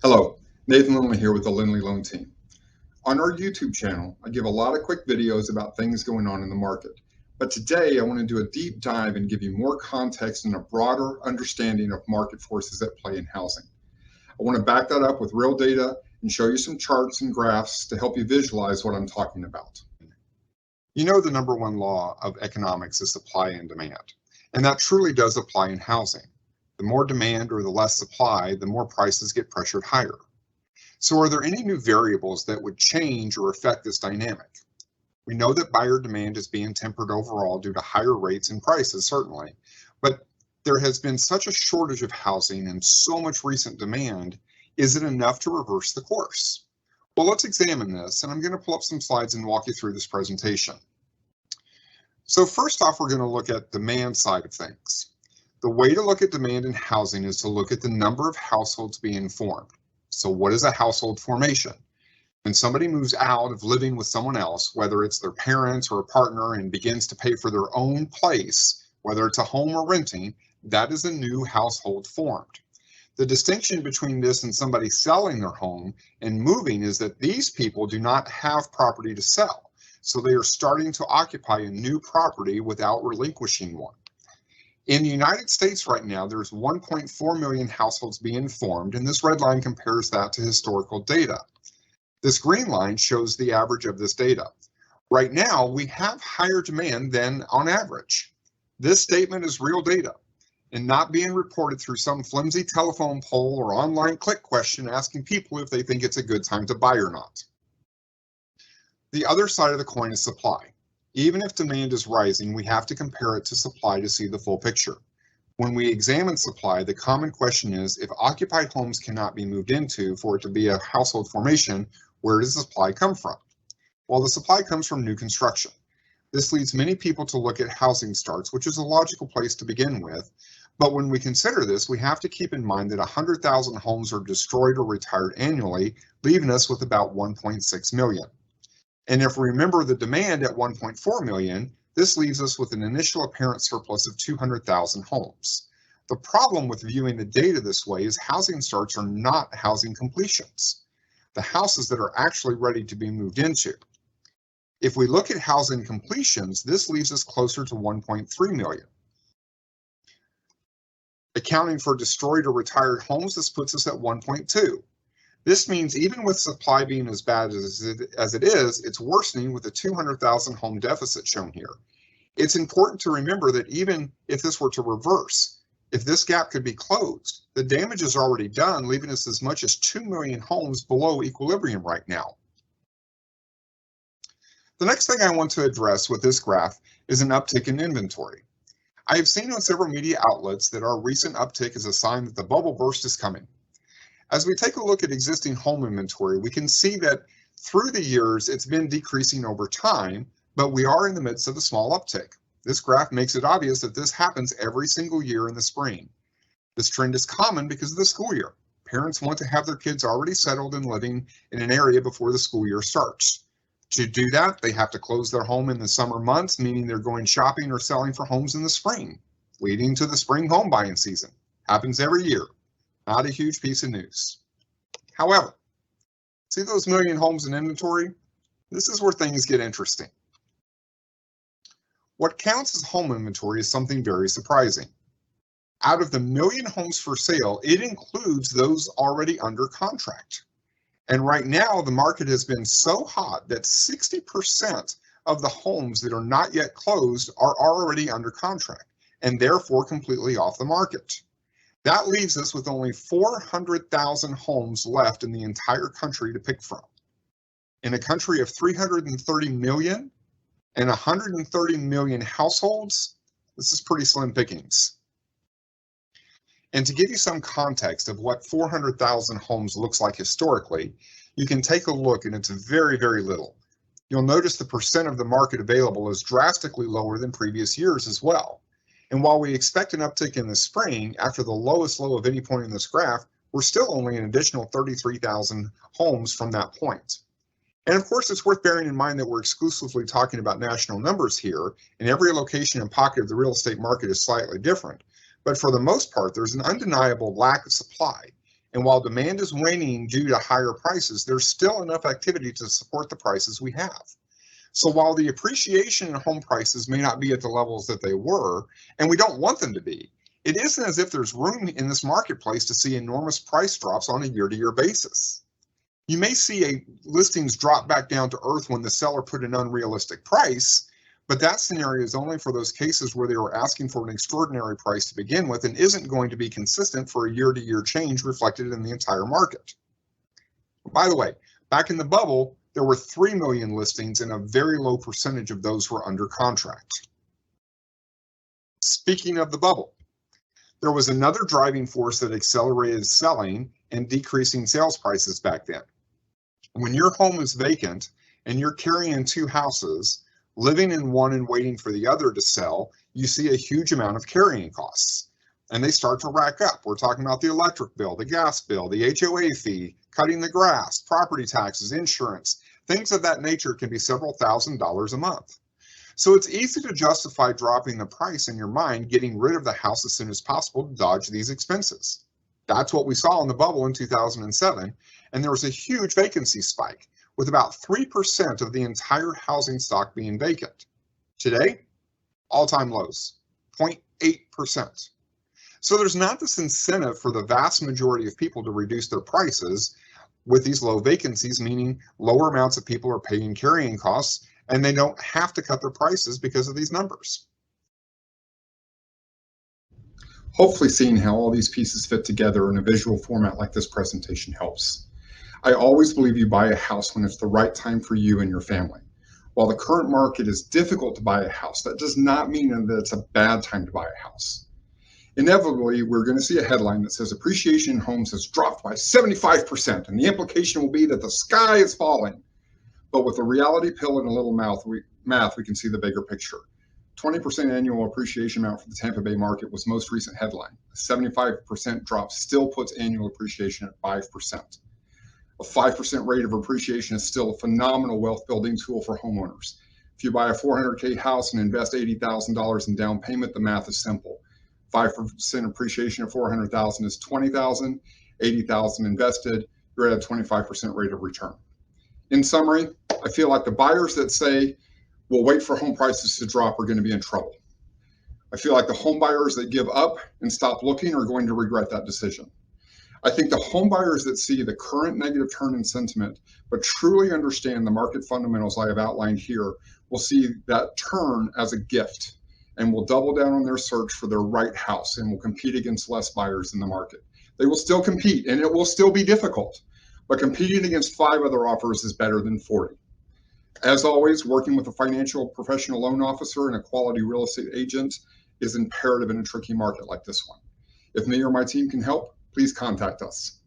Hello, Nathan Lindley here with the Lindley Loan Team. On our YouTube channel, I give a lot of quick videos about things going on in the market. But today I want to do a deep dive and give you more context and a broader understanding of market forces at play in housing. I want to back that up with real data and show you some charts and graphs to help you visualize what I'm talking about. You know, the number one law of economics is supply and demand, and that truly does apply in housing. The more demand or the less supply, the more prices get pressured higher. So are there any new variables that would change or affect this dynamic? We know that buyer demand is being tempered overall due to higher rates and prices, certainly, but there has been such a shortage of housing and so much recent demand. Is it enough to reverse the course? Well, let's examine this, and I'm going to pull up some slides and walk you through this presentation. So first off, we're going to look at demand side of things. The way to look at demand in housing is to look at the number of households being formed. So what is a household formation? When somebody moves out of living with someone else, whether it's their parents or a partner, and begins to pay for their own place, whether it's a home or renting, that is a new household formed. The distinction between this and somebody selling their home and moving is that these people do not have property to sell. So they are starting to occupy a new property without relinquishing one. In the United States right now, there's 1.4 million households being formed, and this red line compares that to historical data. This green line shows the average of this data. Right now, we have higher demand than on average. This statement is real data and not being reported through some flimsy telephone poll or online click question asking people if they think it's a good time to buy or not. The other side of the coin is supply. Even if demand is rising, we have to compare it to supply to see the full picture. When we examine supply, the common question is, if occupied homes cannot be moved into for it to be a household formation, where does the supply come from? Well, the supply comes from new construction. This leads many people to look at housing starts, which is a logical place to begin with. But when we consider this, we have to keep in mind that 100,000 homes are destroyed or retired annually, leaving us with about 1.6 million. And if we remember the demand at 1.4 million, this leaves us with an initial apparent surplus of 200,000 homes. The problem with viewing the data this way is housing starts are not housing completions, the houses that are actually ready to be moved into. If we look at housing completions, this leaves us closer to 1.3 million. Accounting for destroyed or retired homes, this puts us at 1.2. This means even with supply being as bad as it is, it's worsening with a 200,000 home deficit shown here. It's important to remember that even if this were to reverse, if this gap could be closed, the damage is already done, leaving us as much as 2 million homes below equilibrium right now. The next thing I want to address with this graph is an uptick in inventory. I have seen on several media outlets that our recent uptick is a sign that the bubble burst is coming. As we take a look at existing home inventory, we can see that through the years it's been decreasing over time, but we are in the midst of a small uptick. This graph makes it obvious that this happens every single year in the spring. This trend is common because of the school year. Parents want to have their kids already settled and living in an area before the school year starts. To do that, they have to close their home in the summer months, meaning they're going shopping or selling for homes in the spring, leading to the spring home buying season. Happens every year. Not a huge piece of news. However, see those million homes in inventory? This is where things get interesting. What counts as home inventory is something very surprising. Out of the million homes for sale, it includes those already under contract. And right now, the market has been so hot that 60% of the homes that are not yet closed are already under contract and therefore completely off the market. That leaves us with only 400,000 homes left in the entire country to pick from. In a country of 330 million and 130 million households, this is pretty slim pickings. And to give you some context of what 400,000 homes looks like historically, you can take a look and it's very, very little. You'll notice the percent of the market available is drastically lower than previous years as well. And while we expect an uptick in the spring, after the lowest low of any point in this graph, we're still only an additional 33,000 homes from that point. And of course, it's worth bearing in mind that we're exclusively talking about national numbers here, and every location and pocket of the real estate market is slightly different. But for the most part, there's an undeniable lack of supply. And while demand is waning due to higher prices, there's still enough activity to support the prices we have. So while the appreciation in home prices may not be at the levels that they were, and we don't want them to be, it isn't as if there's room in this marketplace to see enormous price drops on a year-to-year basis. You may see listings drop back down to earth when the seller put an unrealistic price, but that scenario is only for those cases where they were asking for an extraordinary price to begin with and isn't going to be consistent for a year-to-year change reflected in the entire market. By the way, back in the bubble, there were 3 million listings and a very low percentage of those were under contract. Speaking of the bubble, there was another driving force that accelerated selling and decreasing sales prices back then. When your home is vacant and you're carrying 2 houses, living in one and waiting for the other to sell, you see a huge amount of carrying costs. And they start to rack up. We're talking about the electric bill, the gas bill, the HOA fee, cutting the grass, property taxes, insurance. Things of that nature can be several $1,000s a month. So it's easy to justify dropping the price in your mind, getting rid of the house as soon as possible to dodge these expenses. That's what we saw in the bubble in 2007, and there was a huge vacancy spike, with about 3% of the entire housing stock being vacant. Today, all-time lows, 0.8%. So there's not this incentive for the vast majority of people to reduce their prices with these low vacancies, meaning lower amounts of people are paying carrying costs, and they don't have to cut their prices because of these numbers. Hopefully seeing how all these pieces fit together in a visual format like this presentation helps. I always believe you buy a house when it's the right time for you and your family. While the current market is difficult to buy a house, that does not mean that it's a bad time to buy a house. Inevitably, we're going to see a headline that says appreciation in homes has dropped by 75%, and the implication will be that the sky is falling. But with a reality pill and a little math, we can see the bigger picture. 20% annual appreciation amount for the Tampa Bay market was most recent headline. A 75% drop still puts annual appreciation at 5%. A 5% rate of appreciation is still a phenomenal wealth building tool for homeowners. If you buy a $400K house and invest $80,000 in down payment, the math is simple. 5% appreciation of $400,000 is $20,000, $80,000 invested, you're at a 25% rate of return. In summary, I feel like the buyers that say, we'll wait for home prices to drop are going to be in trouble. I feel like the home buyers that give up and stop looking are going to regret that decision. I think the home buyers that see the current negative turn in sentiment, but truly understand the market fundamentals I have outlined here, will see that turn as a gift and will double down on their search for their right house and will compete against less buyers in the market. They will still compete and it will still be difficult, but competing against 5 other offers is better than 40. As always, working with a financial professional loan officer and a quality real estate agent is imperative in a tricky market like this one. If me or my team can help, please contact us.